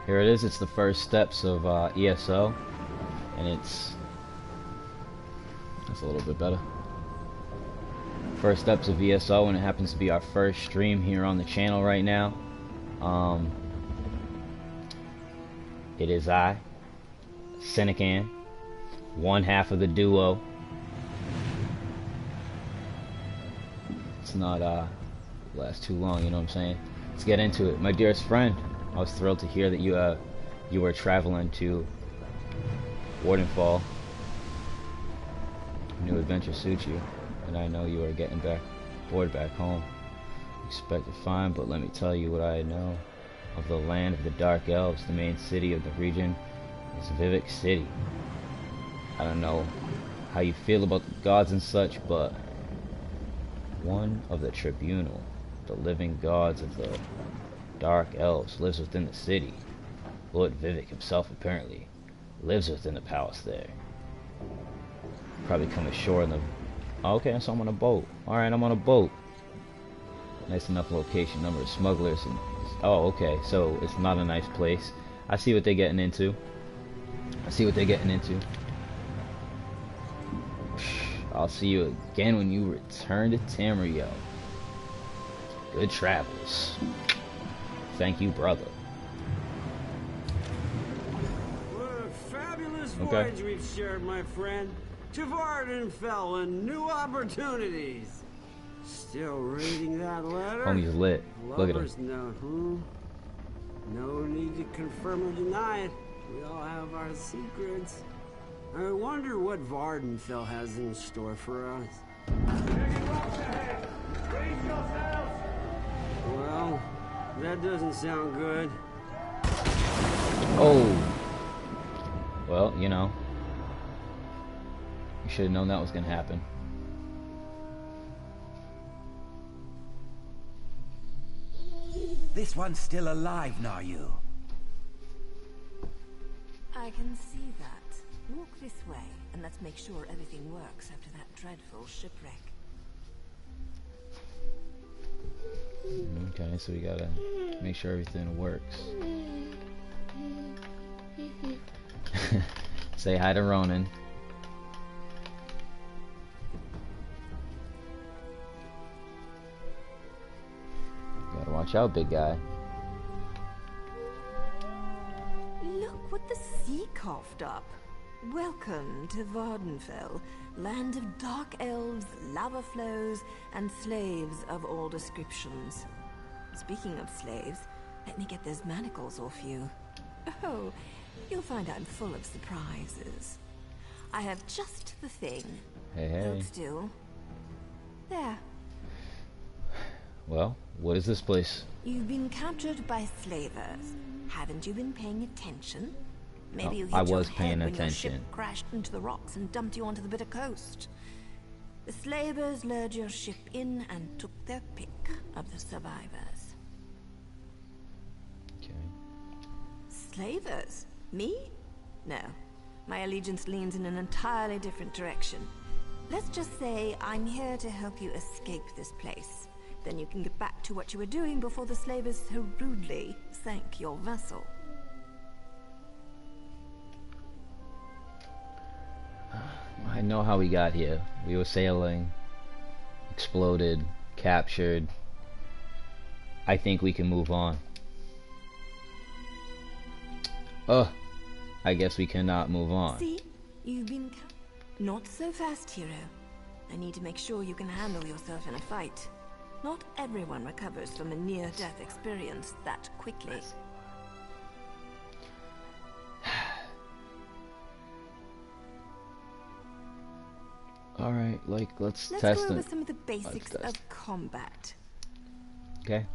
Here it is. It's the first steps of ESO, and that's a little bit better. First steps of ESO, and it happens to be our first stream here on the channel right now. It is I, Sinakan, one half of the duo. It's not last too long, you know what I'm saying? Let's get into it. My dearest friend, I was thrilled to hear that you were traveling to Wardenfall. New adventure suits you, and I know you are getting bored back home. Expect to find, but let me tell you what I know of the land of the Dark Elves. The main city of the region is Vivek City. I don't know how you feel about the gods and such, but one of the tribunal, the living gods of the Dark Elves, lives within the city. Lord Vivek himself apparently lives within the palace there. Probably come ashore in the... Oh, okay, so I'm on a boat. Alright, I'm on a boat. Nice enough location. Number of smugglers and... Oh, okay, so it's not a nice place. I see what they're getting into. I'll see you again when you return to Tamriel. Good travels. Thank you, brother. What a fabulous voyage we've shared, my friend. To Vardenfell and new opportunities. Still reading that letter? Homie's lit. Look at him. Lover's note, No need to confirm or deny it. We all have our secrets. I wonder what Vardenfell has in store for us. Well, that doesn't sound good. Oh. Well, you know. You should have known that was going to happen. This one's still alive, now you. I can see that. Walk this way, and let's make sure everything works after that dreadful shipwreck. Okay, so we gotta make sure everything works. Say hi to Ronan. Gotta watch out, big guy. Look what the sea coughed up. Welcome to Vardenfell, land of dark elves, lava flows, and slaves of all descriptions. Speaking of slaves, let me get those manacles off you. Oh, you'll find I'm full of surprises. I have just the thing. Hey, hey. Hold still. There. Well, what is this place? You've been captured by slavers. Haven't you been paying attention? Maybe you I hit your was paying head when your attention. ship crashed into the rocks and dumped you onto the bitter coast. The slavers lured your ship in and took their pick of the survivors. Okay. Slavers? Me? No. My allegiance leans in an entirely different direction. Let's just say I'm here to help you escape this place. Then you can get back to what you were doing before the slavers so rudely sank your vessel. I know how we got here. We were sailing, exploded, captured. I think we can move on. I guess we cannot move on. See? You've been... Not so fast, hero. I need to make sure you can handle yourself in a fight. Not everyone recovers from a near-death experience that quickly. Alright, like, let's go test over it. some of the basics of combat. Okay.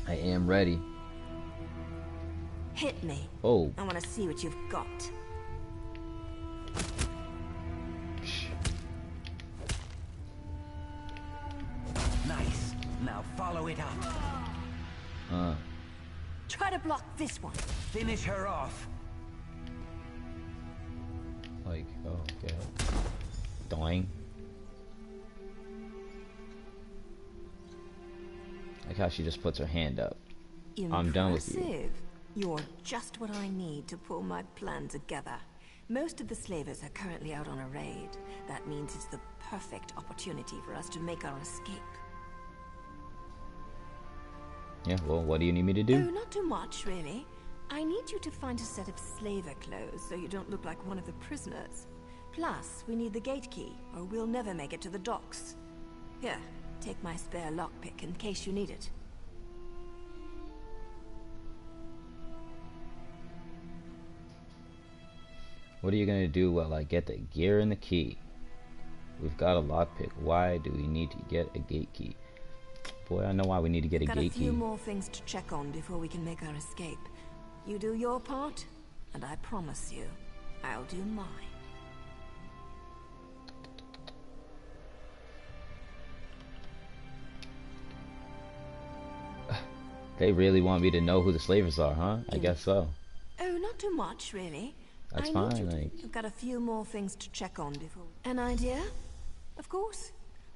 I am ready. Hit me. Oh. I want to see what you've got. Nice. Now follow it up. Try to block this one. Finish her off. Like, oh, okay. Dying. Like how she just puts her hand up. Impressive. I'm done with you. You're just what I need to pull my plan together. Most of the slavers are currently out on a raid. That means it's the perfect opportunity for us to make our escape. Yeah, well, what do you need me to do? Oh, not too much, really. I need you to find a set of slaver clothes so you don't look like one of the prisoners. Plus, we need the gate key, or we'll never make it to the docks. Here, take my spare lockpick in case you need it. What are you gonna do while I get the gear and the key? We've got a lockpick. Why do we need to get a gate key? Boy, I know why we need to get a gate key. Got a few more things to check on before we can make our escape. You do your part, and I promise you, I'll do mine. They really want me to know who the slavers are, huh? I guess so. Oh, not too much, really. That's fine, like... I've got a few more things to check on before... An idea? Of course.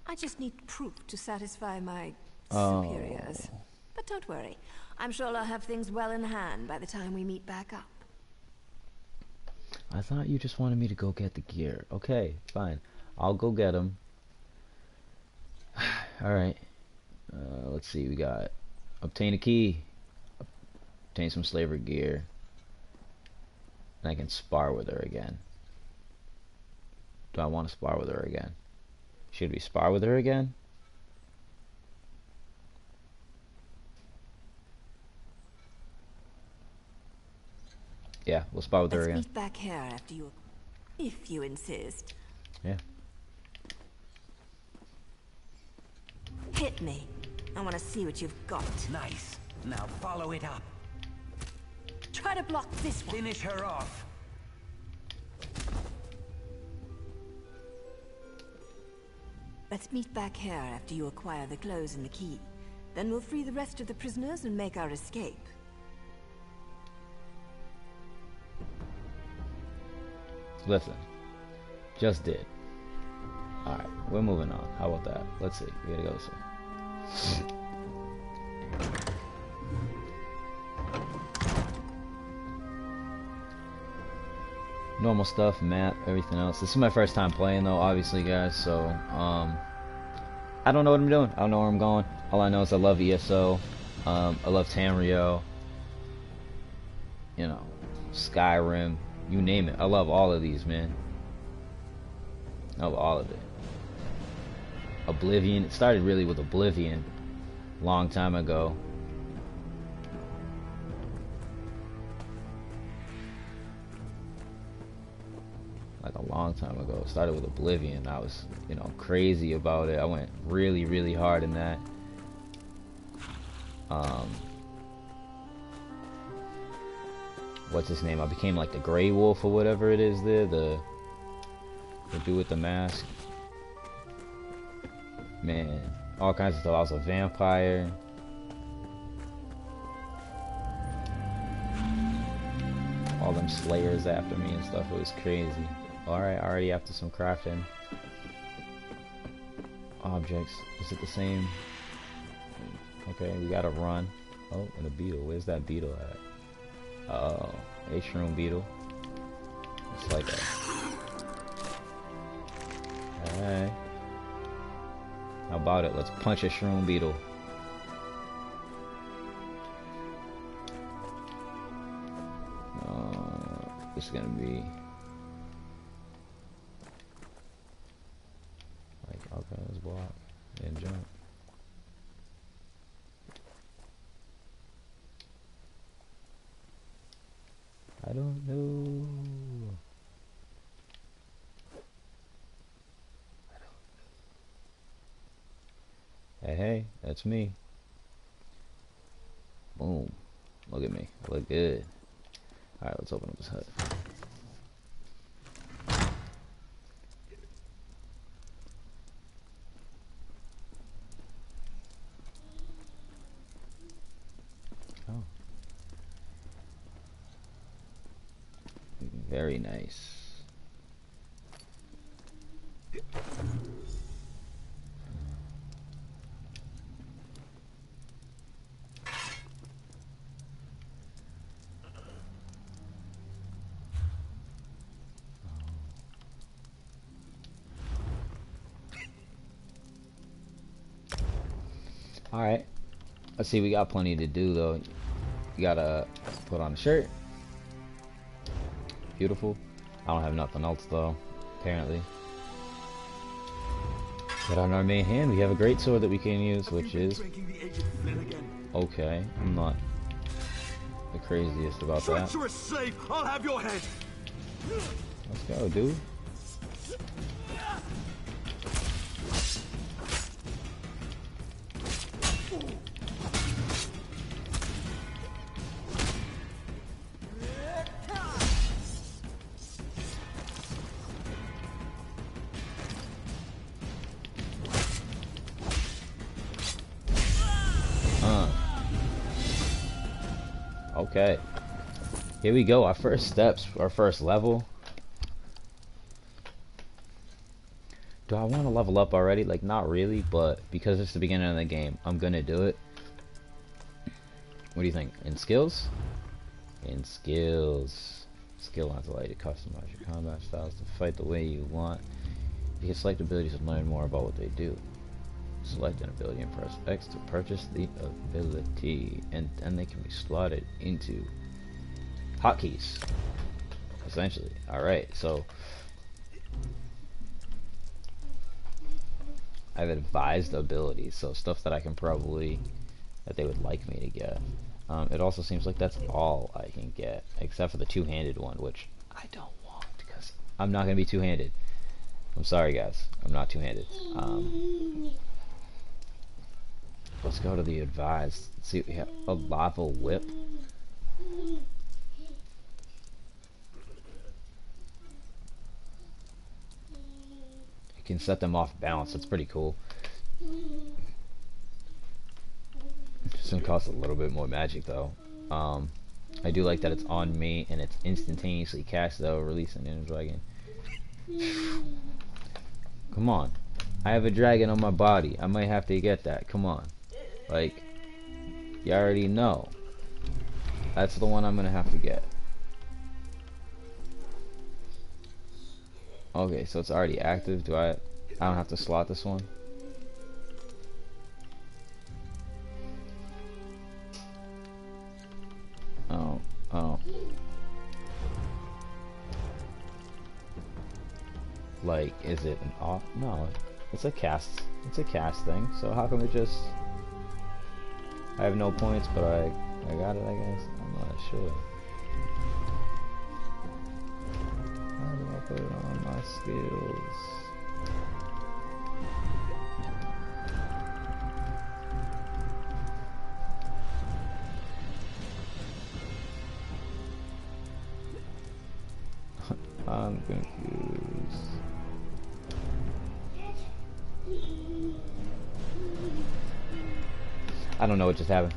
I just need proof to satisfy my superiors. But don't worry. I'm sure I'll have things well in hand by the time we meet back up. I thought you just wanted me to go get the gear. Okay, fine. I'll go get them. Alright. Let's see, we got... Obtain a key. Obtain some slaver gear. And I can spar with her again. Do I want to spar with her again? Should we spar with her again? Yeah, we'll spar with her again. Let's meet back here after you... if you insist. Yeah. Hit me. I want to see what you've got. Nice. Now follow it up. Try to block this one. Finish her off. Let's meet back here after you acquire the clothes and the key. Then we'll free the rest of the prisoners and make our escape. Listen. Just did. Alright, we're moving on. How about that? Let's see. We gotta go this way. Normal stuff, map, everything else. This is my first time playing though, obviously, guys, so I don't know what I'm doing. I don't know where I'm going. All I know is I love ESO. I love Tamriel. You know, Skyrim, you name it. I love all of these, man. I love all of it. Oblivion, it started really with Oblivion long time ago. Like a long time ago. It started with Oblivion. I was, you know, crazy about it. I went really, really hard in that. What's his name? I became like the Grey Wolf or whatever it is there. The dude with the mask. Man, all kinds of stuff. I was a vampire. All them slayers after me and stuff. It was crazy. Alright, already after some crafting. Objects. Is it the same? Okay, we gotta run. Oh, and a beetle. Where's that beetle at? Oh, a shroom beetle. It's like a... Alright. How about it? Let's punch a shroom beetle. This is gonna be like, okay, let's block and jump. I don't know. Hey, hey, that's me. Boom. Look at me. I look good. Alright, let's open up this hut. Oh. Very nice. Alright. Let's see, we got plenty to do though. You gotta put on a shirt. Beautiful. I don't have nothing else though, apparently. But on our main hand, we have a great sword that we can use, which is... Okay, I'm not the craziest about that. Treacherous slave! I'll have your head! Let's go, dude. Okay, here we go. Our first steps, our first level. Do I want to level up already? Like, not really, but because it's the beginning of the game, I'm gonna do it. What do you think? In skills? In skills. Skill lines allow you to customize your combat styles to fight the way you want. You can select abilities and learn more about what they do. Select an ability and press X to purchase the ability, and then they can be slotted into hotkeys, essentially. Alright, so I've advised abilities, so stuff that I can probably, that they would like me to get. It also seems like that's all I can get, except for the two-handed one, which I don't want, because I'm not going to be two-handed. I'm sorry guys, I'm not two-handed. Let's go to the advised. Let's see, we have a lava whip. You can set them off balance. That's pretty cool. It's gonna cost a little bit more magic though. I do like that it's on me and it's instantaneously cast though. Release an inner dragon. Come on. I have a dragon on my body. I might have to get that. Come on. Like, you already know. That's the one I'm gonna have to get. Okay, so it's already active. I don't have to slot this one? Oh. Like, is it an off? No, it's a cast. It's a cast thing. So how come it just... I have no points, but I got it, I guess. I'm not sure. How do I put it on my skills? I'm confused. I don't know what just happened.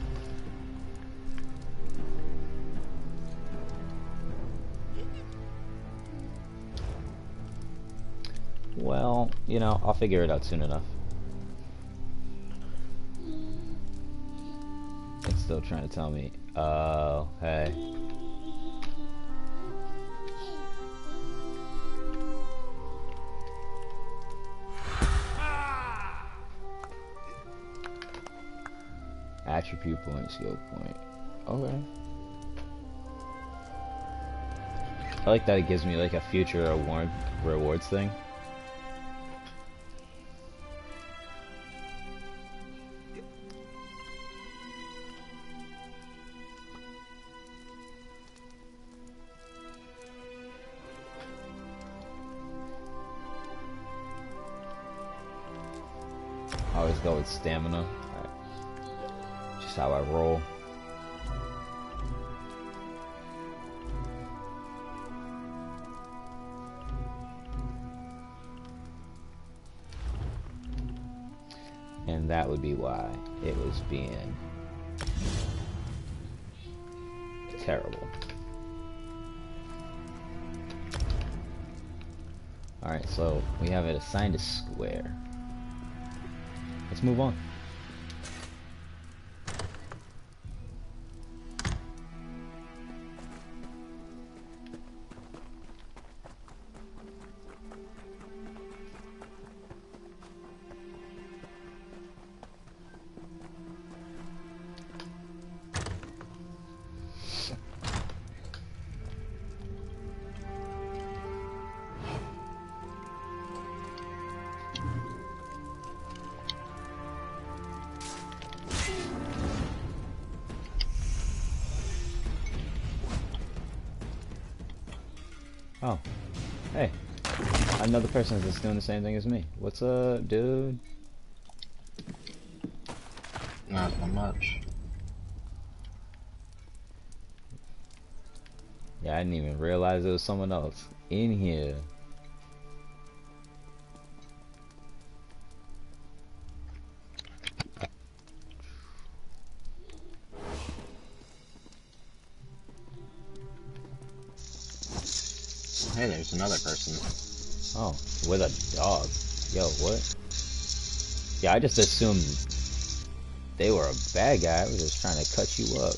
Well, you know, I'll figure it out soon enough. It's still trying to tell me. Oh, hey. Attribute point, skill point. Okay. I like that it gives me like a future rewards thing. I always go with stamina. Just how I roll. And that would be why it was being terrible. Alright, so we have it assigned to square. Let's move on. Oh. Hey. Another person that's doing the same thing as me. What's up, dude? Not much. Yeah, I didn't even realize there was someone else in here. Hey, there's another person. Oh, with a dog. Yo, what? Yeah, I just assumed they were a bad guy. I was just trying to cut you up.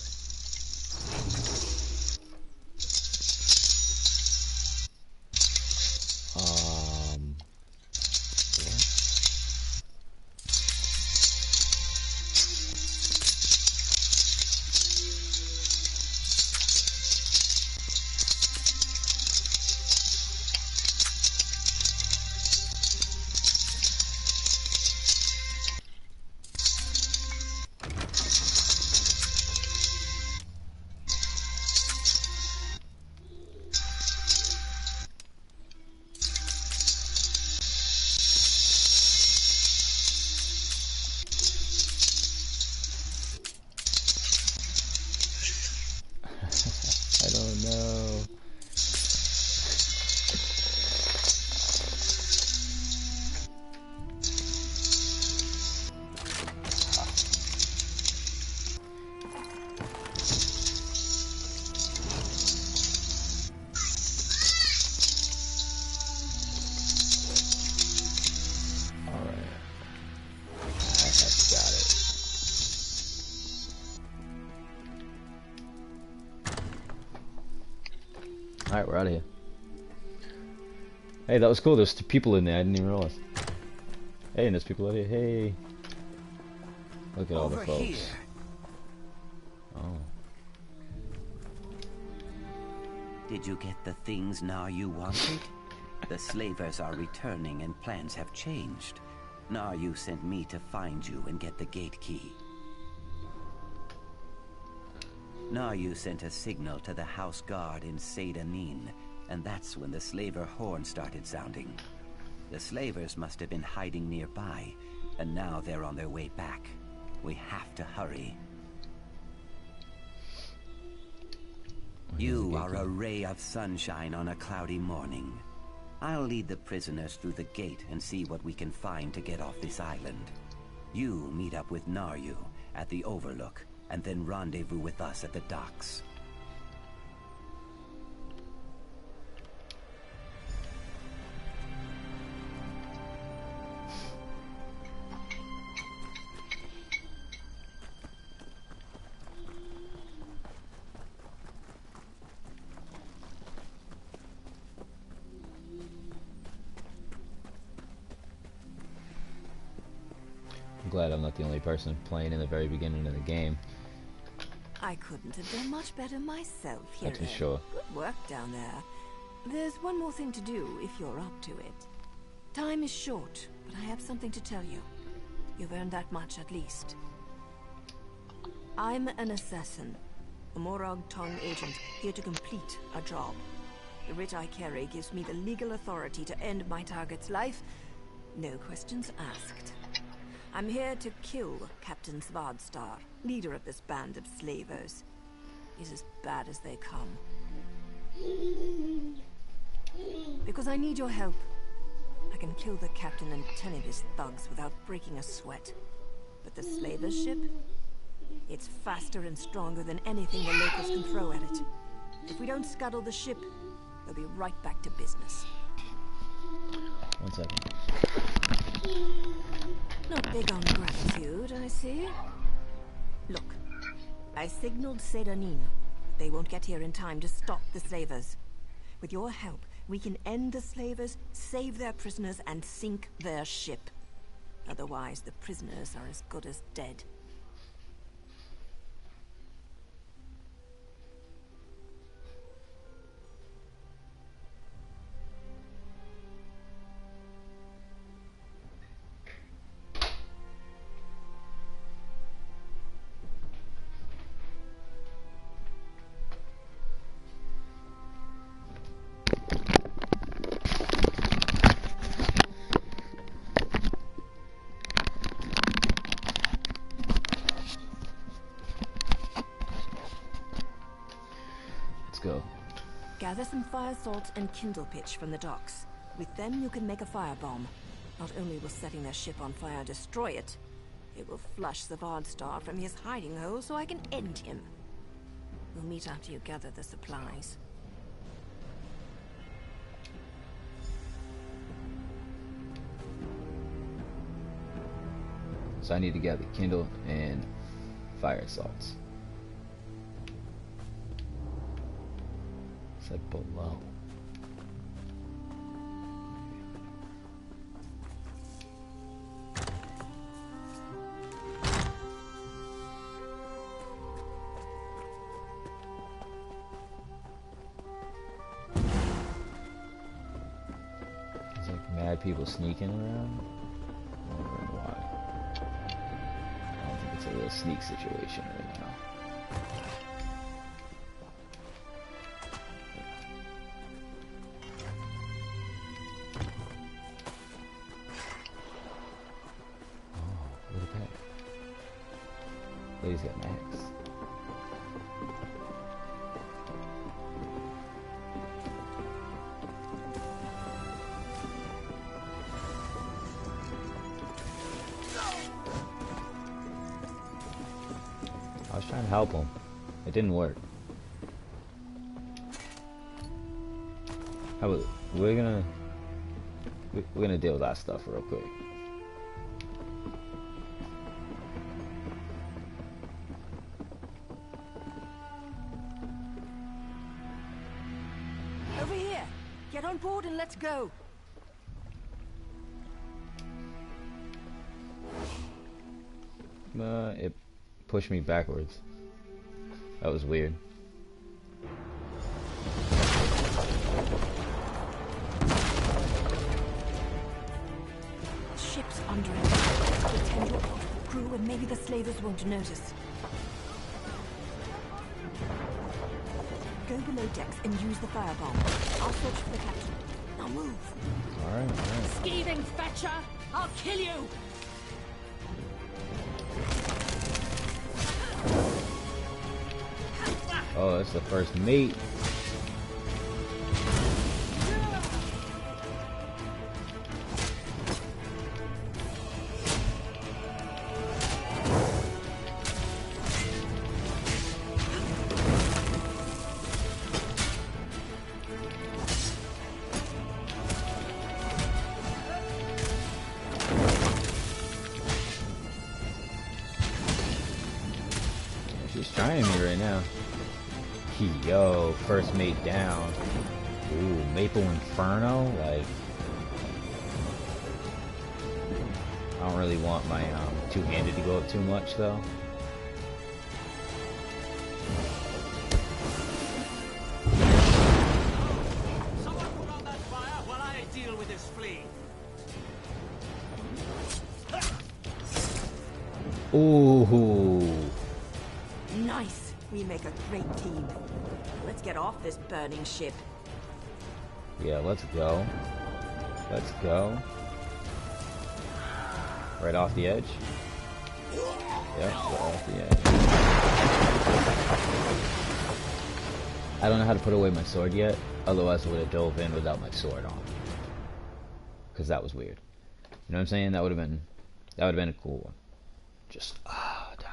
I don't know. Alright, we're out of here. Hey, that was cool. There's two people in there. I didn't even realize. Hey, and there's people out here. Hey. Look at all the Over folks. here. Oh. Did you get the things now you wanted? The slavers are returning and plans have changed. Now you sent me to find you and get the gate key. Now you sent a signal to the house guard in Sinakan, and that's when the slaver horn started sounding. The slavers must have been hiding nearby, and now they're on their way back. We have to hurry. You are a ray of sunshine on a cloudy morning. I'll lead the prisoners through the gate and see what we can find to get off this island. You meet up with Naryu at the Overlook, and then rendezvous with us at the docks. I'm glad I'm not the only person playing in the very beginning of the game. I couldn't have done much better myself, hero. That's for sure. Good work down there. There's one more thing to do if you're up to it. Time is short, but I have something to tell you. You've earned that much at least. I'm an assassin, a Morag Tong agent here to complete a job. The writ I carry gives me the legal authority to end my target's life. No questions asked. I'm here to kill Captain Svardstar, leader of this band of slavers. He's as bad as they come. Because I need your help. I can kill the captain and 10 of his thugs without breaking a sweat. But the slavers ship? It's faster and stronger than anything the locals can throw at it. If we don't scuttle the ship, they'll be right back to business. 1 second. Not big on gratitude, I see. Look, I signaled Sinakan. They won't get here in time to stop the slavers. With your help, we can end the slavers, save their prisoners, and sink their ship. Otherwise, the prisoners are as good as dead. Let's go. Gather some fire salt and kindle pitch from the docks. With them, you can make a firebomb. Not only will setting their ship on fire destroy it, it will flush the Vardstar from his hiding hole so I can end him. We'll meet after you gather the supplies. So I need to gather kindle and fire salts. It's like below. There's like mad people sneaking around. I'm wondering why. I don't think it's a real sneak situation right now. He's got an axe. I was trying to help him. It didn't work. How about we're gonna deal with that stuff real quick. Let's go. It pushed me backwards. That was weird. Ship's under it. Pretend you're part of the crew and maybe the slavers won't notice. Go below decks and use the firebomb. I'll search for the captain. Now move. Alright. Skeeving fetcher! I'll kill you! Oh, that's the first mate. She's trying me right now. Yo, first mate down. Ooh, Maple Inferno? Like, I don't really want my two-handed to go up too much though. Someone put on that fire while I deal with this flea. Ooh. Nice. We make a great team. Let's get off this burning ship. Yeah, let's go. Let's go. Right off the edge. Yep, right off the edge. I don't know how to put away my sword yet. Otherwise I would have dove in without my sword on. Because that was weird. You know what I'm saying? That would have been a cool one. Just dive in.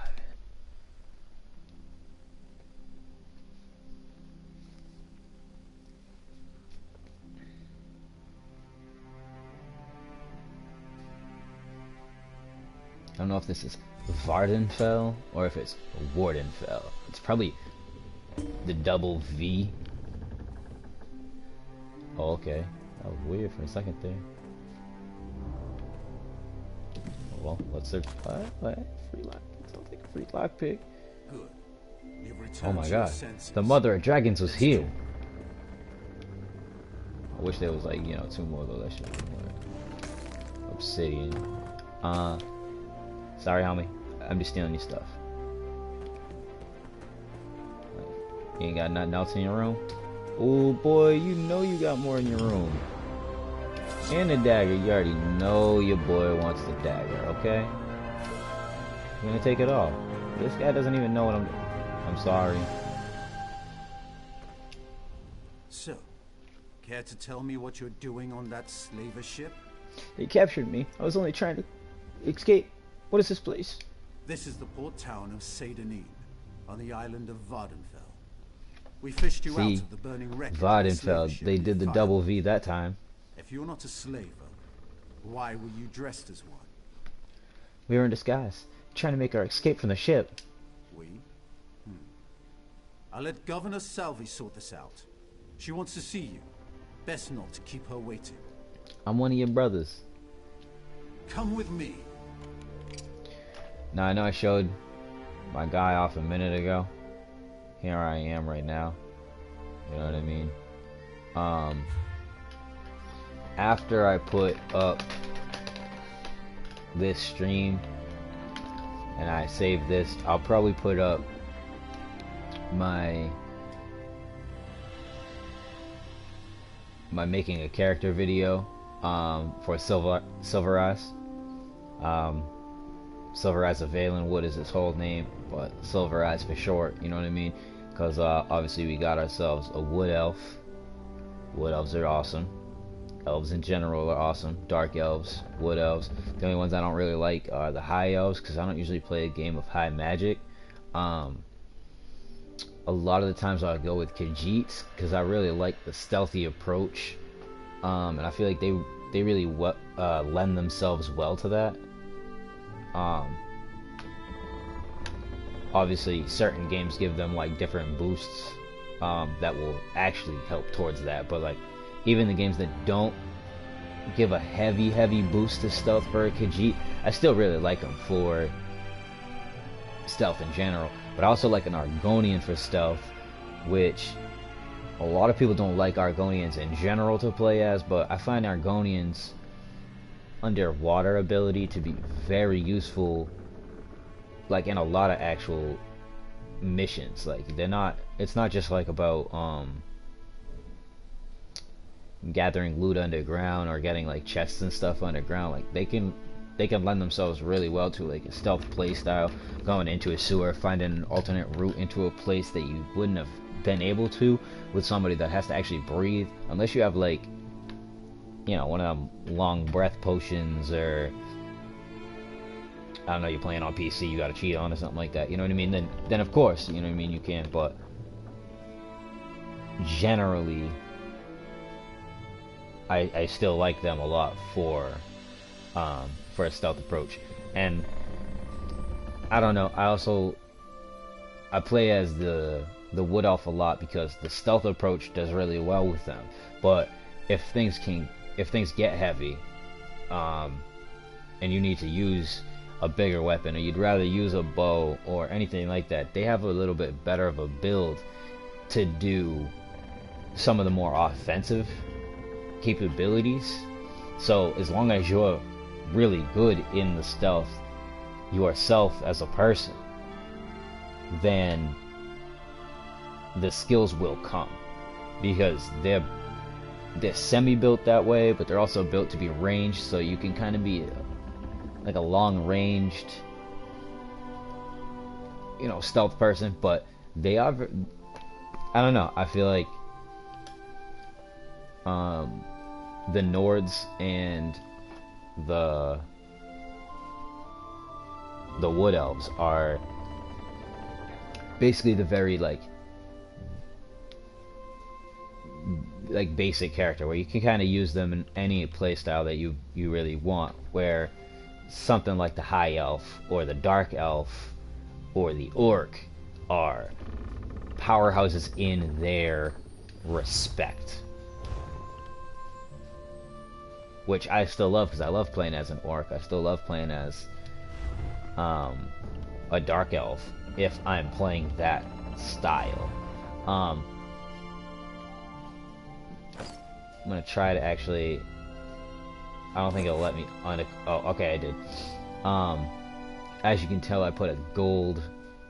I don't know if this is Vardenfell or if it's Wardenfell. It's probably the double V. Oh, okay. That was weird for a second there. Well, let's search. What? Free lock. Sounds like a free lockpick. Good. You've returned Oh my to your god. senses. The Mother of Dragons was here. I wish there was, like, you know, 2 more of those. That should be more obsidian. Sorry, homie. I'm just stealing your stuff. You ain't got nothing else in your room? Oh boy, you know you got more in your room. And the dagger. You already know your boy wants the dagger, okay? I'm gonna take it off. This guy doesn't even know what I'm sorry. Care to tell me what you're doing on that slaver ship? They captured me. I was only trying to escape. What is this place? This is the port town of Sadanin, on the island of Vardenfell. We fished you out of the burning wreck. Vardenfell. They did the double V that time. If you're not a slaver, why were you dressed as one? We were in disguise, trying to make our escape from the ship. We? I'll let Governor Salvi sort this out. She wants to see you. Best not to keep her waiting. I'm one of your brothers. Come with me. Now I know I showed my guy off a minute ago. Here I am right now. You know what I mean? After I put up this stream and I save this, I'll probably put up my making a character video for Silveraz. Silveraz of Valenwood is his whole name, but Silveraz for short, you know what I mean? Because obviously we got ourselves a wood elf. Wood elves are awesome. Elves in general are awesome. Dark elves, wood elves. The only ones I don't really like are the high elves, because I don't usually play a game of high magic. A lot of the times I'll go with Khajiits, because I really like the stealthy approach. And I feel like they really lend themselves well to that. Obviously certain games give them like different boosts that will actually help towards that, but like even the games that don't give a heavy boost to stealth for a Khajiit, I still really like them for stealth in general. But I also like an Argonian for stealth, which a lot of people don't like Argonians in general to play as, but I find Argonians underwater ability to be very useful, like in a lot of actual missions. Like it's not just like about gathering loot underground or getting like chests and stuff underground. Like they can lend themselves really well to like a stealth playstyle, going into a sewer, finding an alternate route into a place that you wouldn't have been able to with somebody that has to actually breathe, unless you have like, you know, one of them long breath potions, or I don't know, you're playing on PC, you gotta cheat on or something like that, you know what I mean? Then of course, you know what I mean, you can. But generally I still like them a lot for a stealth approach. And I don't know, I play as the wood elf a lot because the stealth approach does really well with them. But if things get heavy, and you need to use a bigger weapon, or you'd rather use a bow or anything like that, they have a little bit better of a build to do some of the more offensive capabilities. So as long as you're really good in the stealth yourself as a person, then the skills will come, because they're semi-built that way, but they're also built to be ranged, so you can kind of be like a long-ranged, you know, stealth person. But they are, I don't know, I feel like the Nords and the Wood Elves are basically the very like basic character, where you can kind of use them in any playstyle that you really want, where something like the High Elf or the Dark Elf or the Orc are powerhouses in their respect, which I still love, because I love playing as an Orc. I still love playing as a Dark Elf if I'm playing that style. I'm gonna try to actually, I don't think it'll let me on oh, okay, I did. As you can tell, I put a gold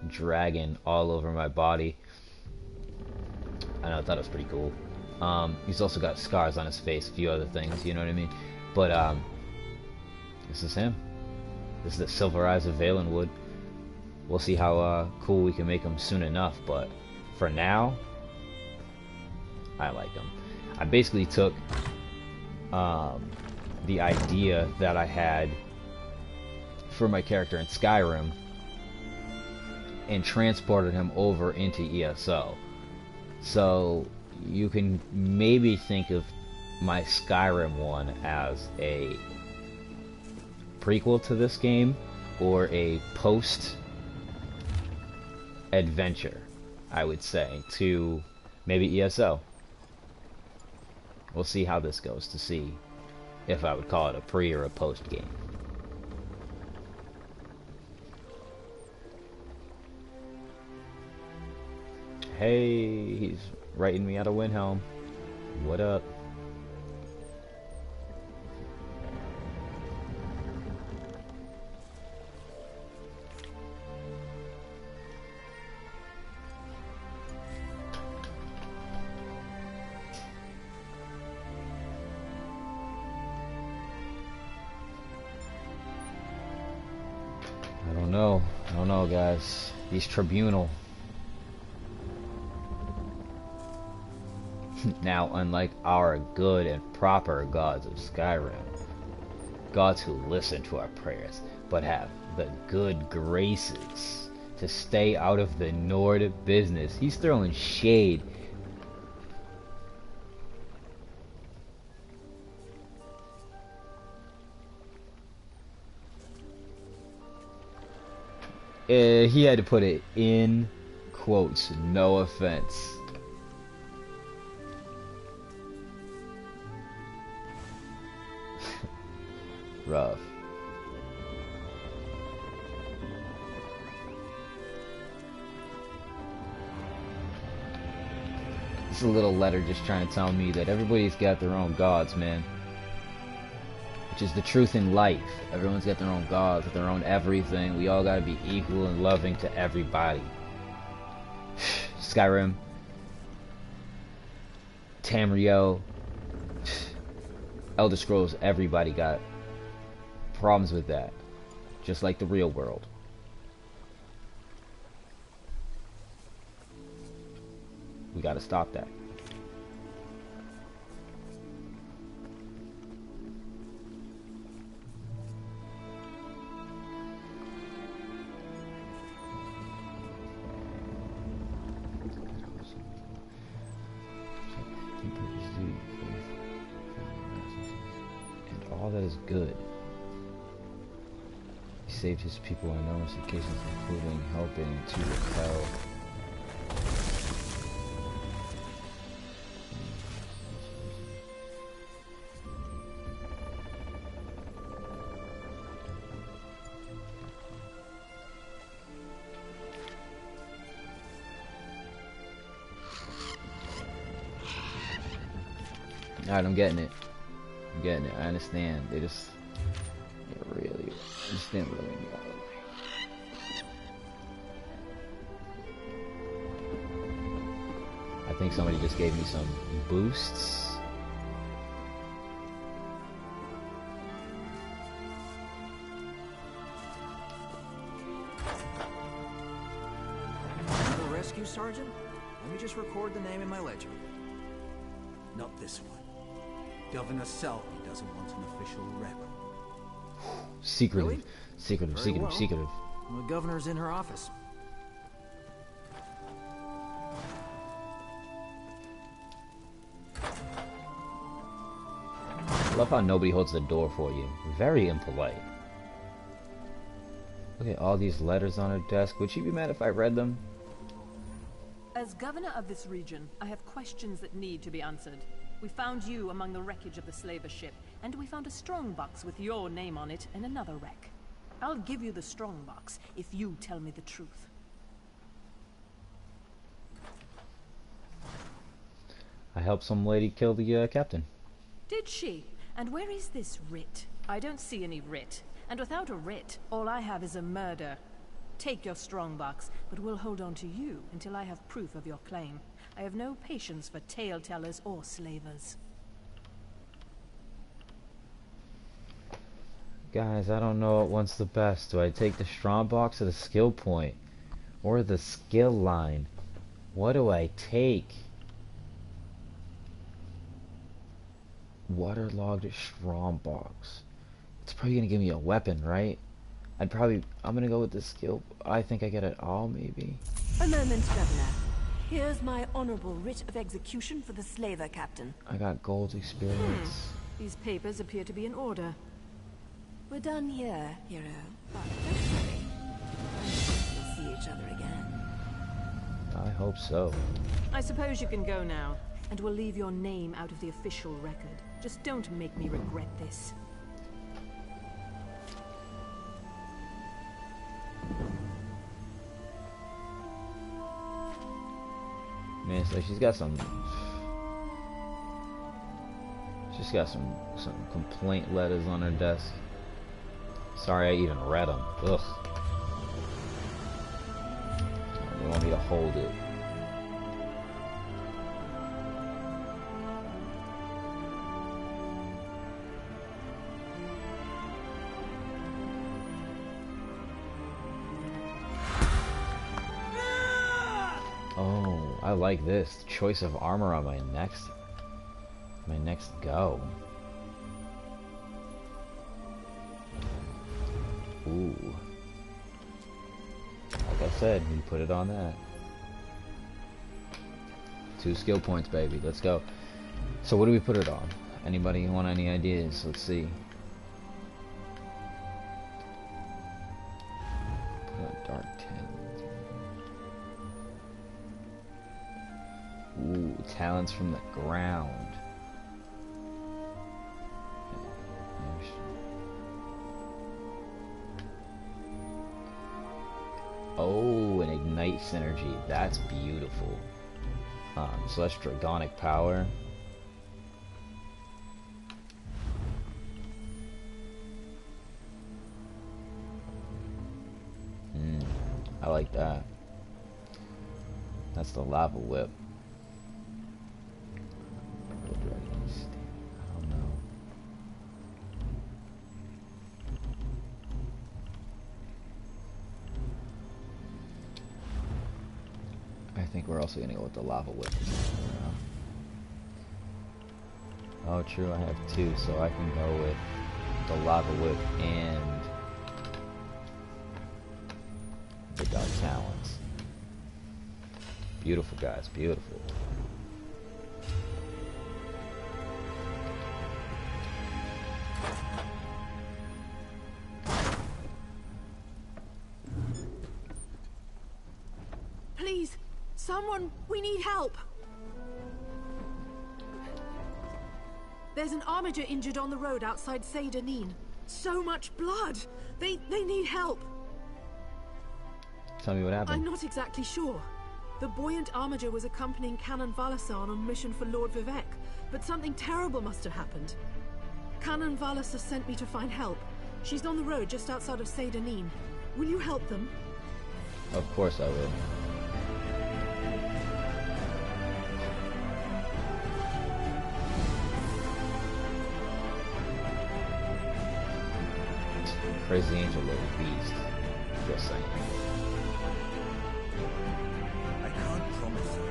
dragon all over my body. I know, I thought it was pretty cool. He's also got scars on his face, a few other things, you know what I mean? But this is him. This is the Silver Eyes of Valenwood. We'll see how cool we can make him soon enough, but for now, I like him. I basically took the idea that I had for my character in Skyrim and transported him over into ESO. So you can maybe think of my Skyrim one as a prequel to this game or a post adventure, I would say, to maybe ESO. We'll see how this goes to see if I would call it a pre or a post game. Hey, he's writing me out of Windhelm. What up? I don't know, guys. These tribunal. Now, unlike our good and proper gods of Skyrim, gods who listen to our prayers, but have the good graces to stay out of the Nord business. He's throwing shade. He had to put it in quotes, no offense. Rough. It's a little letter just trying to tell me that everybody's got their own gods, man. Which is the truth in life. Everyone's got their own gods, their own everything. We all gotta be equal and loving to everybody. Skyrim, Tamriel, Elder Scrolls, everybody got problems with that. Just like the real world. We gotta stop that. And all that is good. He saved his people on numerous occasions, including helping to repel Alright, I'm getting it. I'm getting it. I understand. They didn't really know. I think somebody just gave me some boosts. Another rescue, Sergeant? Let me just record the name in my ledger. Not this one. Governor Selby doesn't want an official record. Secretive. Really? Secretive, Very secretive, well. secretive. The governor's in her office. I love how nobody holds the door for you. Very impolite. Look at all these letters on her desk. Would she be mad if I read them? As governor of this region, I have questions that need to be answered. We found you among the wreckage of the slaver ship, and we found a strongbox with your name on it in another wreck. I'll give you the strongbox if you tell me the truth. I helped some lady kill the captain. Did she? And where is this writ? I don't see any writ. And without a writ, all I have is a murder. Take your strongbox, but we'll hold on to you until I have proof of your claim. I have no patience for tale-tellers or slavers. Guys, I don't know what one's the best. Do I take the strongbox or the skill point? Or the skill line? What do I take? Waterlogged Strom box. It's probably gonna give me a weapon, right? I'm gonna go with this skill. I think I get it all, maybe. A moment, Governor. Here's my honorable writ of execution for the slaver captain. I got gold experience. These papers appear to be in order. We're done here, hero. But don't worry. We'll see each other again. I hope so. I suppose you can go now, and we'll leave your name out of the official record. Just don't make me regret this. Man, so she's got some complaint letters on her desk. Sorry I even read them. Ugh. They want me to hold it. Oh, I like this. Choice of armor on my next go. Ooh. Like I said, you put it on that. 2 skill points, baby. Let's go. So what do we put it on? Anybody want any ideas? Let's see. Put on dark 10. Ooh, talents from the ground. Oh, an ignite synergy. That's beautiful. So that's dragonic power. I like that. That's the lava whip. I don't know. I think we're also gonna go with the lava whip. Oh, true. I have 2, so I can go with the lava whip and the dark talents. Beautiful, guys. Beautiful. Please, someone, we need help. There's an armiger injured on the road outside Seydanin. So much blood. They need help. Tell me what happened. I'm not exactly sure. The buoyant armiger was accompanying Canon Valasan on a mission for Lord Vivek, but something terrible must have happened. Canon Valasa sent me to find help. She's on the road just outside of Seydanin. Will you help them? Of course I will. Crazy Angel little beast. Just saying. I can't promise you.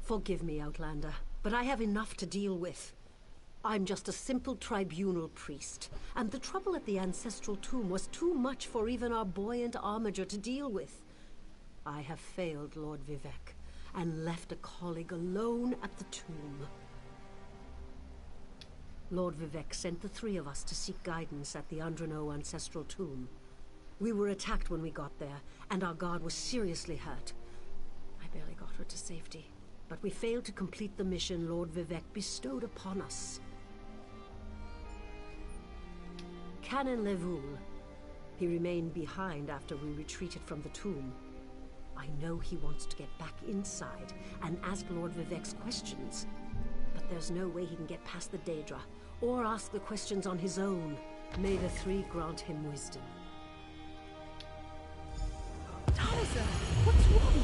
Forgive me, Outlander, but I have enough to deal with. I'm just a simple tribunal priest, and the trouble at the ancestral tomb was too much for even our buoyant armiger to deal with. I have failed Lord Vivek, and left a colleague alone at the tomb. Lord Vivek sent the 3 of us to seek guidance at the Andrano ancestral tomb. We were attacked when we got there, and our guard was seriously hurt. I barely got her to safety, but we failed to complete the mission Lord Vivek bestowed upon us. Canon Levoul. He remained behind after we retreated from the tomb. I know he wants to get back inside and ask Lord Vivek's questions, but there's no way he can get past the Daedra, or ask the questions on his own. May the 3 grant him wisdom. Taliesin, what's wrong?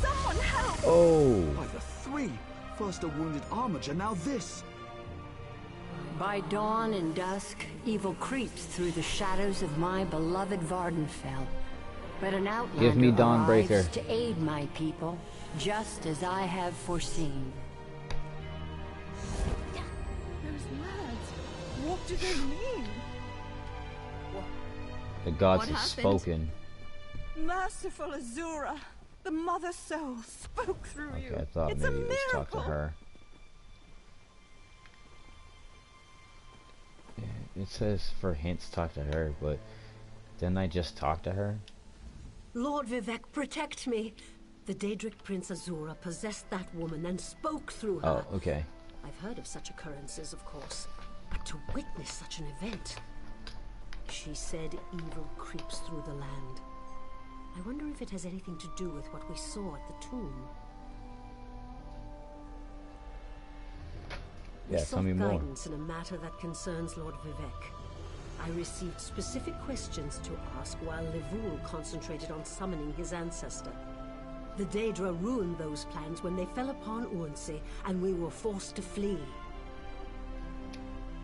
Someone help! Oh! By the 3! First a wounded armiger, now this! By dawn and dusk, evil creeps through the shadows of my beloved Vardenfell. But an outlander Give me Dawnbreaker arrives to aid my people, just as I have foreseen. Those words, what do they mean? The gods What have happened? spoken. Merciful Azura, the Mother Soul spoke through you. Okay, I thought It's maybe a it was talk to miracle. her. Yeah, it says for hints talk to her, but didn't I just talk to her? Lord Vivek, protect me. The Daedric Prince Azura possessed that woman and spoke through her. Oh, okay. I've heard of such occurrences, of course, but to witness such an event... She said evil creeps through the land. I wonder if it has anything to do with what we saw at the tomb. Yeah, tell me more. Guidance in a matter that concerns Lord Vivek. I received specific questions to ask while Levul concentrated on summoning his ancestor. The Daedra ruined those plans when they fell upon Urnsey, and we were forced to flee.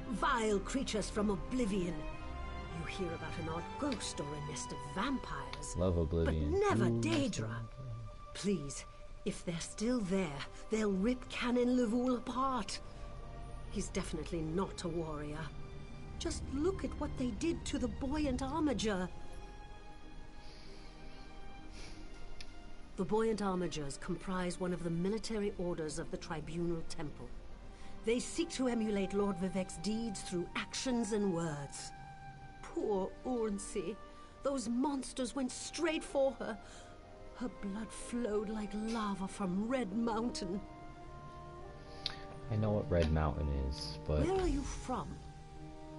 Vile creatures from oblivion. You hear about an odd ghost or a nest of vampires. Love Oblivion. But never Ooh, Daedra. Please, if they're still there, they'll rip Canon Levul apart. He's definitely not a warrior. Just look at what they did to the buoyant armiger. The buoyant armigers comprise one of the military orders of the Tribunal Temple. They seek to emulate Lord Vivek's deeds through actions and words. Poor Urnsey. Those monsters went straight for her. Her blood flowed like lava from Red Mountain. I know what Red Mountain is, but... Where are you from?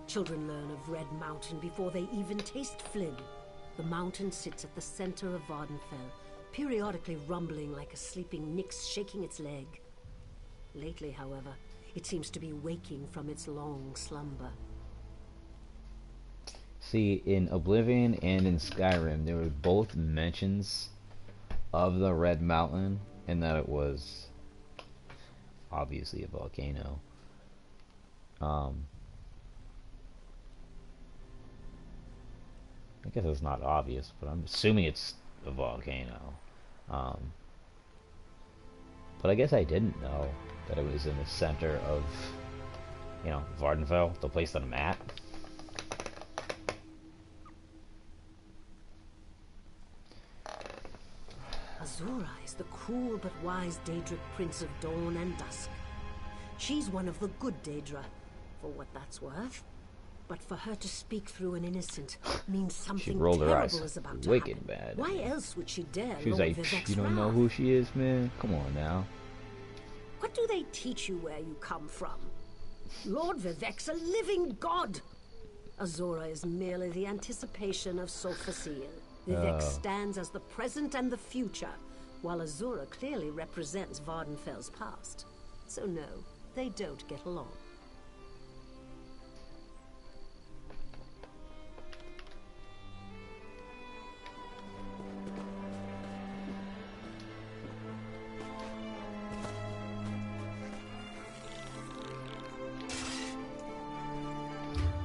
Children learn of Red Mountain before they even taste Flynn. The mountain sits at the center of Vardenfell, periodically rumbling like a sleeping Nyx shaking its leg. Lately, however, it seems to be waking from its long slumber. See, in Oblivion and in Skyrim, there were both mentions of the Red Mountain, and that it was obviously a volcano. I guess it's not obvious, but I'm assuming it's a volcano. But I guess I didn't know that it was in the center of, you know, Vardenfell, the place that I'm at. Azura is the cruel but wise Daedric Prince of Dawn and Dusk. She's one of the good Daedra, for what that's worth. But for her to speak through an innocent means something rolled her eyes. terrible is about to Wicked happen. bad. Why else would she dare She was Lord like, Vivek's you don't know wrath? who she is, man? Come on now. What do they teach you where you come from? Lord Vivek's a living god! Azura is merely the anticipation of Sophaciel. Vivek stands as the present and the future, while Azura clearly represents Vardenfell's past. So no, they don't get along.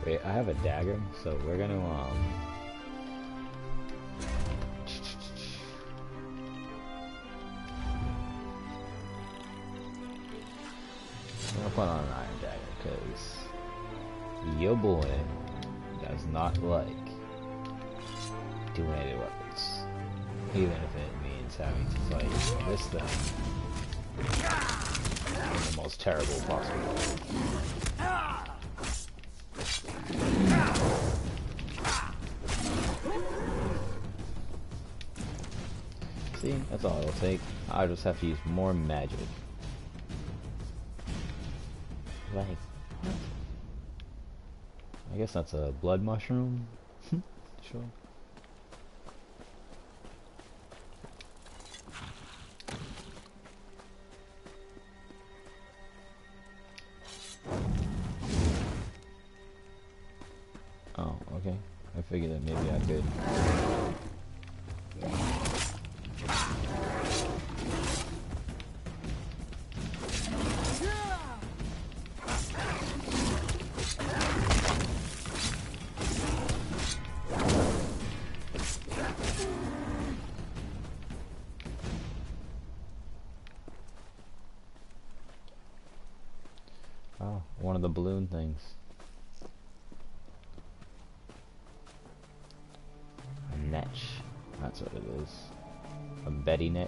Wait, I have a dagger, so we're gonna I'm gonna put on an iron dagger, because your boy does not like two-handed weapons, even if it means having to fight this thing in the most terrible possible way. See, that's all it'll take. I'll just have to use more magic. Like, what? I guess that's a blood mushroom. Sure. Oh, okay. I figured that maybe I could. Oh, one of the balloon things. A netch. That's what it is. A Betty netch.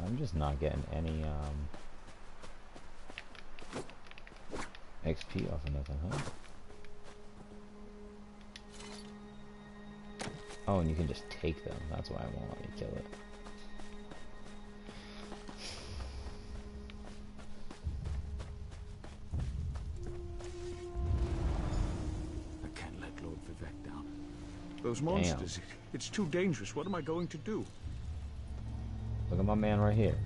I'm just not getting any XP off of nothing, huh? Oh, and you can just take them. That's why I won't let me kill it. I can't let Lord Vivek down. Those monsters, it's too dangerous. What am I going to do? Look at my man right here.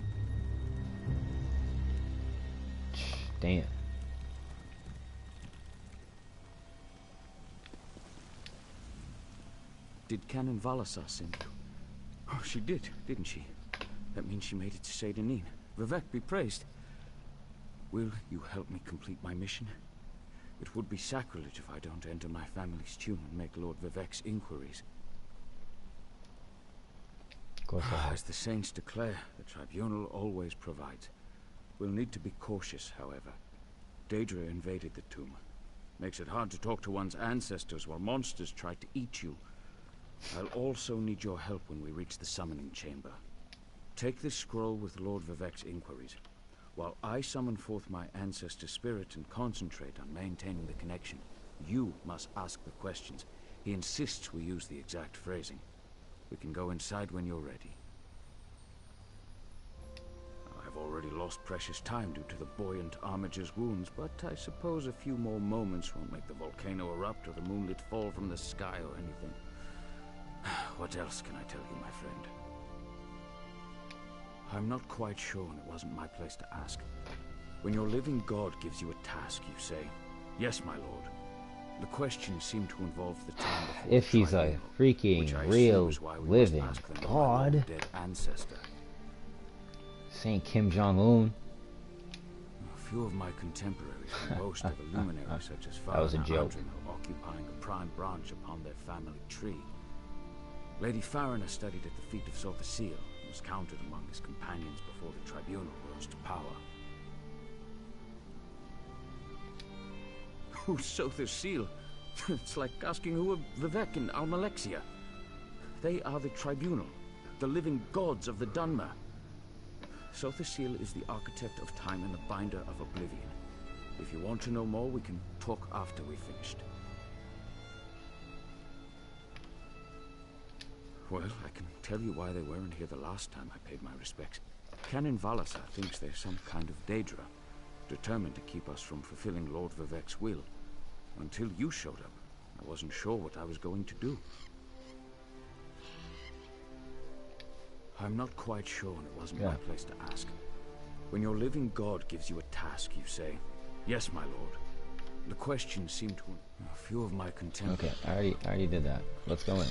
Damn. Did Canon Valasar send you? Oh, she did, didn't she? That means she made it to Seyda-Neen. Vivek be praised. Will you help me complete my mission? It would be sacrilege if I don't enter my family's tomb and make Lord Vivek's inquiries. Of course I have. As the saints declare, the tribunal always provides. We'll need to be cautious, however. Daedra invaded the tomb. Makes it hard to talk to one's ancestors while monsters try to eat you. I'll also need your help when we reach the summoning chamber. Take this scroll with Lord Vivek's inquiries, while I summon forth my ancestor spirit and concentrate on maintaining the connection. You must ask the questions. He insists we use the exact phrasing. We can go inside when you're ready. I've already lost precious time due to the buoyant armiger's wounds, but I suppose a few more moments won't make the volcano erupt or the moonlit fall from the sky or anything. What else can I tell you, my friend? I'm not quite sure, and it wasn't my place to ask. When your living god gives you a task, you say, "Yes, my lord." The questions seem to involve the time before If he's a freaking real living god, dead ancestor. Saint Kim Jong-un. A few of my contemporaries can boast of a luminary such as That was a joke. occupying a prime branch upon their family tree. Lady Farina studied at the feet of Sotha Sil and was counted among his companions before the tribunal rose to power. Who's Sotha Sil? It's like asking who are Vivek and Almalexia. They are the tribunal, the living gods of the Dunmer. Sotha Sil is the architect of time and the binder of oblivion. If you want to know more, we can talk after we've finished. Well, I can tell you why they weren't here the last time I paid my respects. Canon Valasar thinks they're some kind of Daedra, determined to keep us from fulfilling Lord Vivek's will. Until you showed up, I wasn't sure what I was going to do. I'm not quite sure, and it wasn't my place to ask. When your living god gives you a task, you say, "Yes, my lord." The questions seem to... A few of my contemporaries... Okay, I already did that. Let's go in.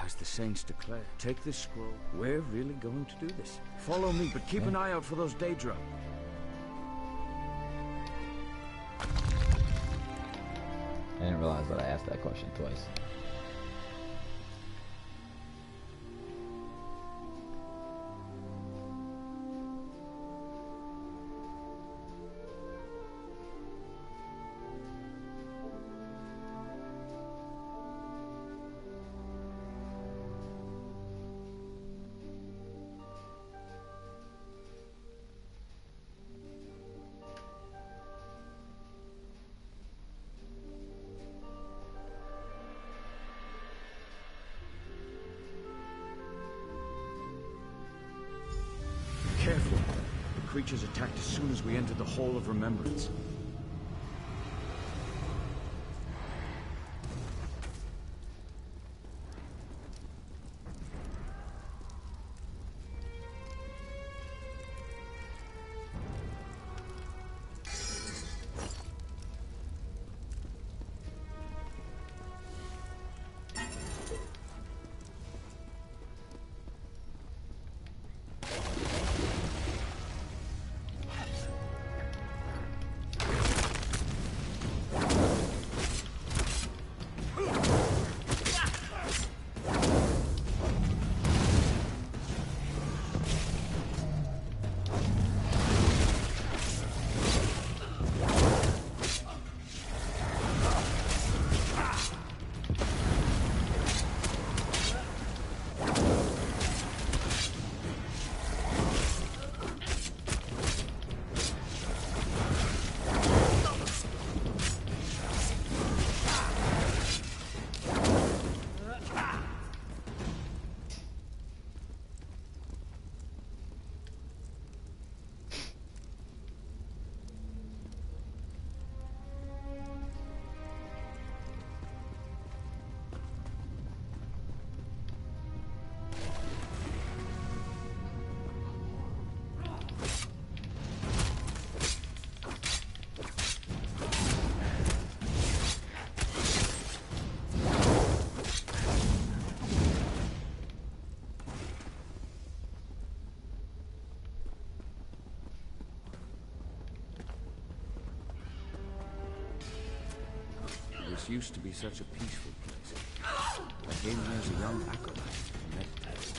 As the saints declare, take this scroll. We're really going to do this. Follow me, but keep an eye out for those Daedra. I didn't realize that I asked that question twice. Careful. The creatures attacked as soon as we entered the Hall of Remembrance. This used to be such a peaceful place. I came here as a young acolyte to meditate.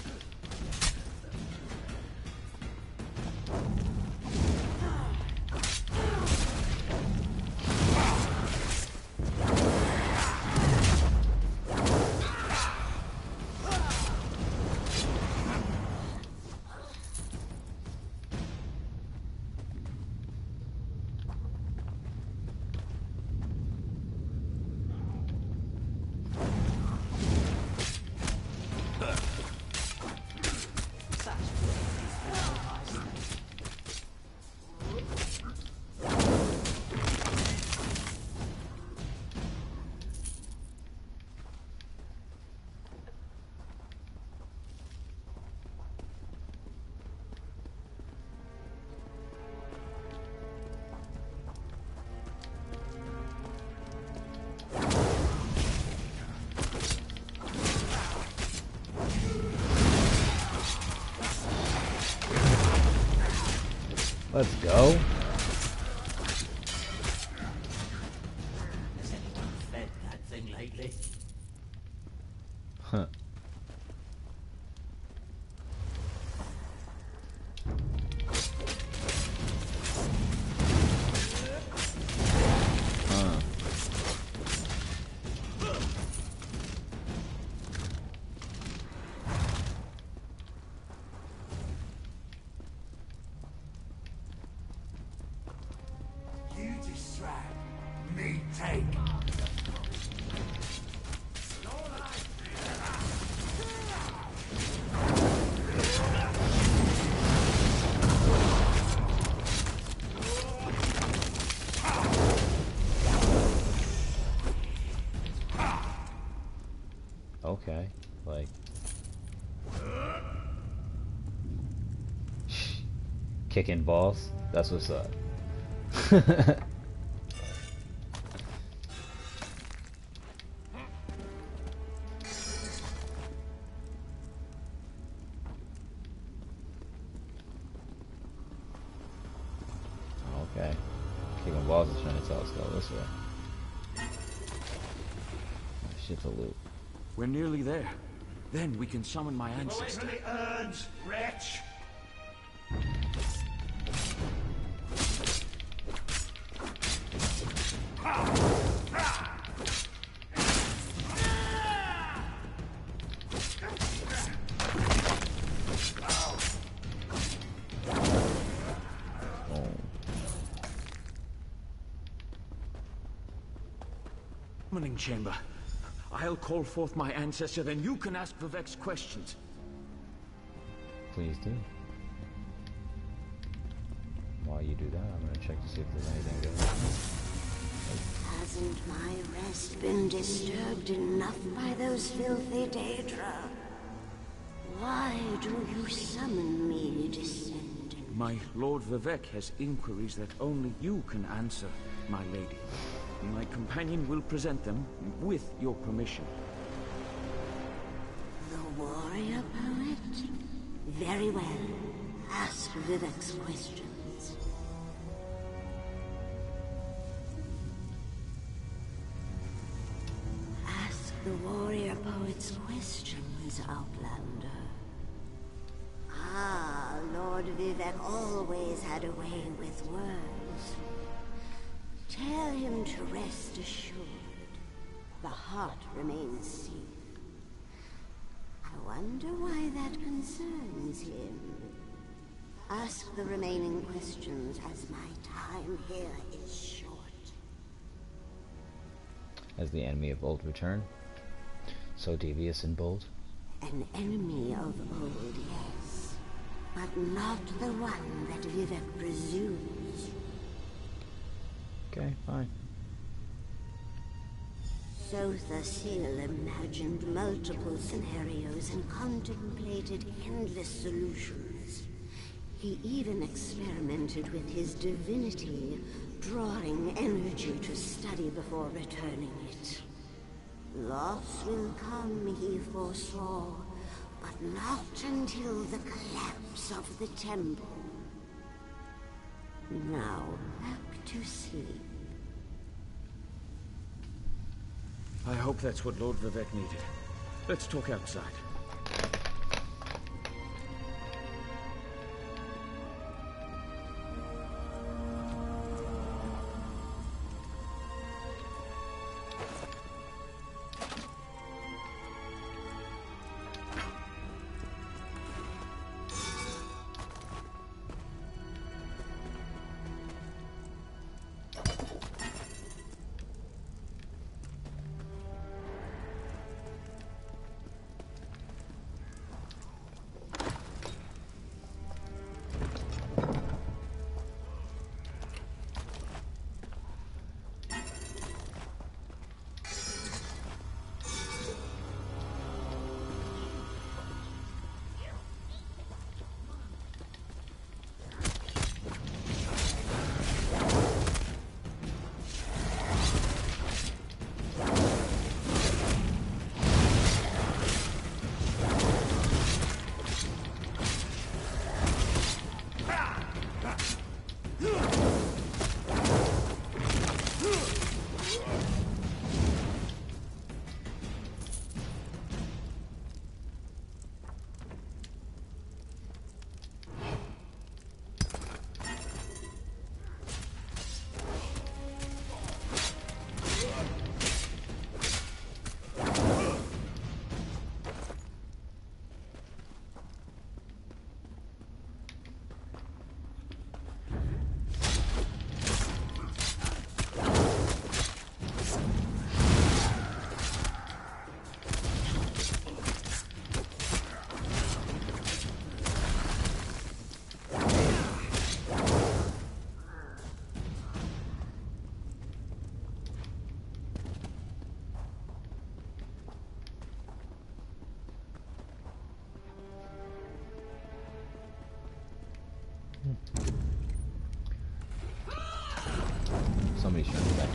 Let's go. Has anyone fed that thing lately? Huh. You distract, me take. Okay, like kicking balls. That's what's up. Okay, kicking balls is trying to tell us to go this way. Shit to loot. We're nearly there. Then we can summon my ancestor. Going for the urns, wretch! Summoning chamber. I'll call forth my ancestor, then you can ask Vivek's questions. Please do. While you do that, I'm gonna check to see if there's anything good. Hasn't my rest been disturbed enough by those filthy Daedra? Why do you summon me, descendant? My Lord Vivek has inquiries that only you can answer, my lady. My companion will present them with your permission. The warrior poet? Very well. Ask Vivek's questions. Ask the warrior poet's questions, Outlander. Ah, Lord Vivek always had a way with words. Tell him to rest assured. The heart remains safe. I wonder why that concerns him. Ask the remaining questions, as my time here is short. As the enemy of old return, so devious and bold. An enemy of old, yes. But not the one that Vivek presumes. Okay, fine. Sotha Seal imagined multiple scenarios and contemplated endless solutions. He even experimented with his divinity, drawing energy to study before returning it. Loss will come, he foresaw, but not until the collapse of the temple. Now, back to sleep. I hope that's what Lord Vivek needed. Let's talk outside. Somebody's trying to back.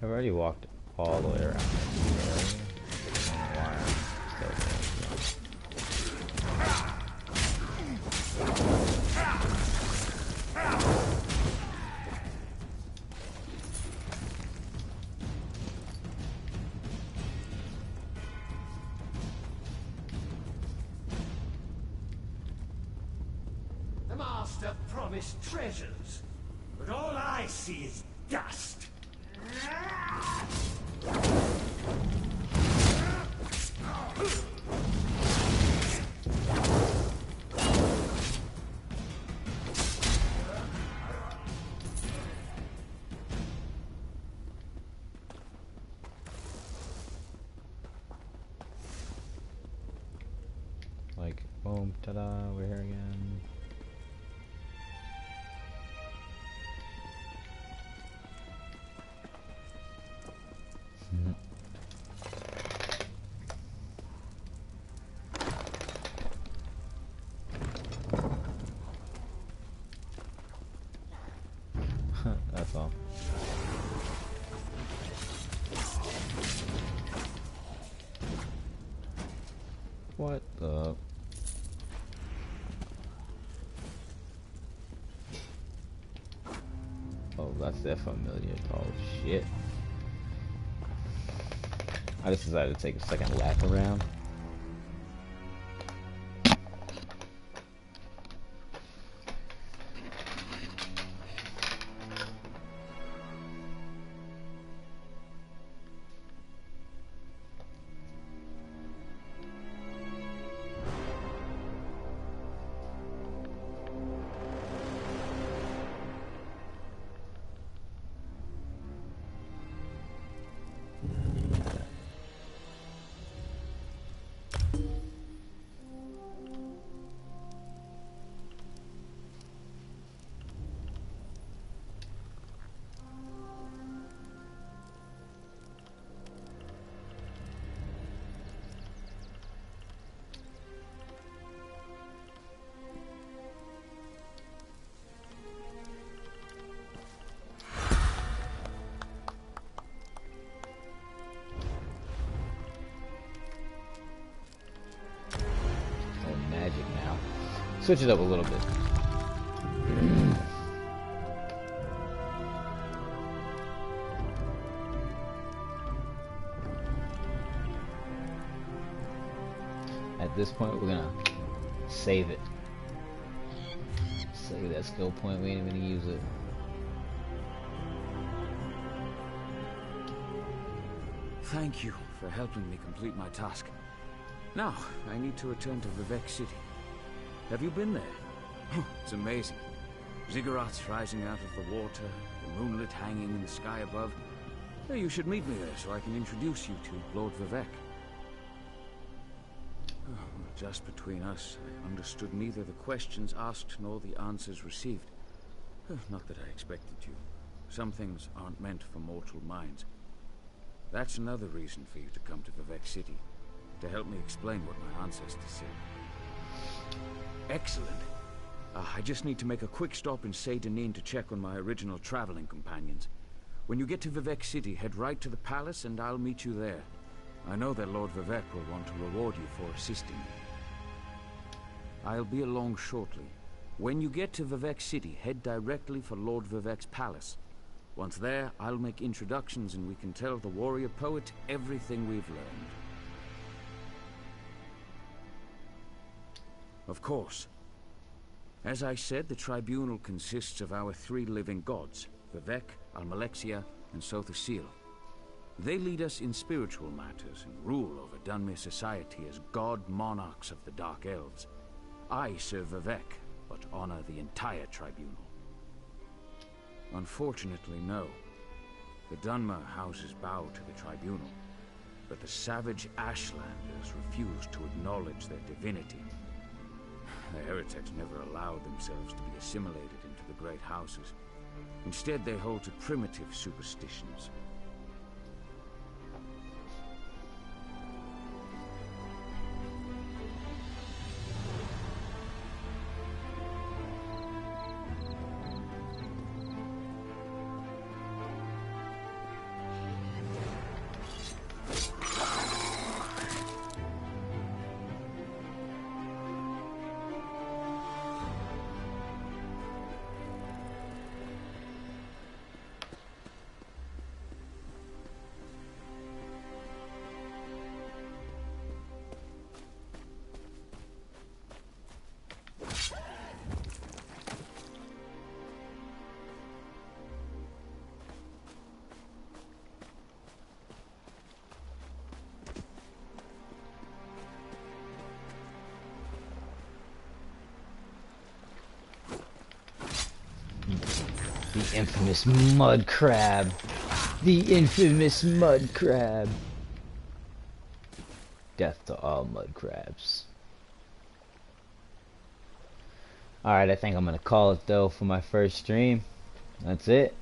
I've already walked all the way around this area. I don't know why I'm still The master promised treasures, but all I see is dust. like, boom, ta-da, we're here again. That's all. What the? That's their familiar. Oh shit. I just decided to take a second lap around. Switch it up a little bit. At this point, we're gonna save it. Save that skill point. We ain't even gonna use it. Thank you for helping me complete my task. Now, I need to return to Vivek City. Have you been there? It's amazing. Ziggurats rising out of the water, the moonlit hanging in the sky above. Well, you should meet me there so I can introduce you to Lord Vivek. Just between us, I understood neither the questions asked nor the answers received. Not that I expected you. Some things aren't meant for mortal minds. That's another reason for you to come to Vivek City, to help me explain what my ancestors said. Excellent. I just need to make a quick stop in Seydanin to check on my original traveling companions. When you get to Vivek City, head right to the palace and I'll meet you there. I know that Lord Vivek will want to reward you for assisting me. I'll be along shortly. When you get to Vivek City, head directly for Lord Vivek's palace. Once there, I'll make introductions and we can tell the warrior poet everything we've learned. Of course. As I said, the tribunal consists of our 3 living gods, Vivek, Almalexia, and Sothasil. They lead us in spiritual matters and rule over Dunmer society as god monarchs of the Dark Elves. I serve Vivek, but honor the entire tribunal. Unfortunately, no. The Dunmer houses bow to the tribunal, but the savage Ashlanders refuse to acknowledge their divinity. The heretics never allowed themselves to be assimilated into the great houses. Instead, they hold to primitive superstitions. The infamous mud crab. The infamous mud crab. Death to all mud crabs. Alright, I think I'm gonna call it though for my first stream. That's it.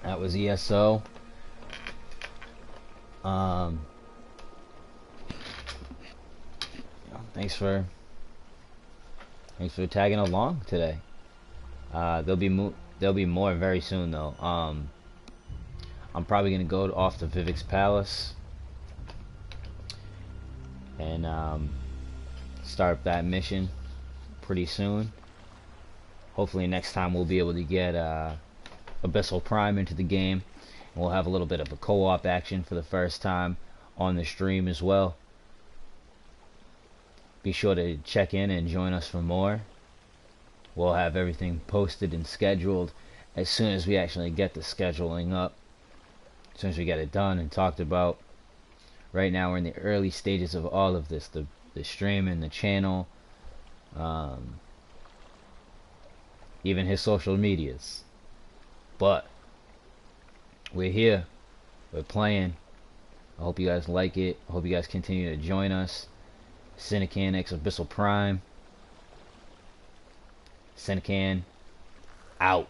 That was ESO. Thanks for tagging along today. There'll be more very soon though. I'm probably gonna go off to Vivek's palace and start that mission pretty soon. Hopefully next time we'll be able to get AbyssalPrime into the game. And we'll have a little bit of a co-op action for the first time on the stream as well. Be sure to check in and join us for more. We'll have everything posted and scheduled as soon as we actually get the scheduling up. As soon as we get it done and talked about. Right now we're in the early stages of all of this. The stream and the channel. Even his social medias. But we're here. We're playing. I hope you guys like it. I hope you guys continue to join us. SinakanXAbyssal Prime. Sinakan out.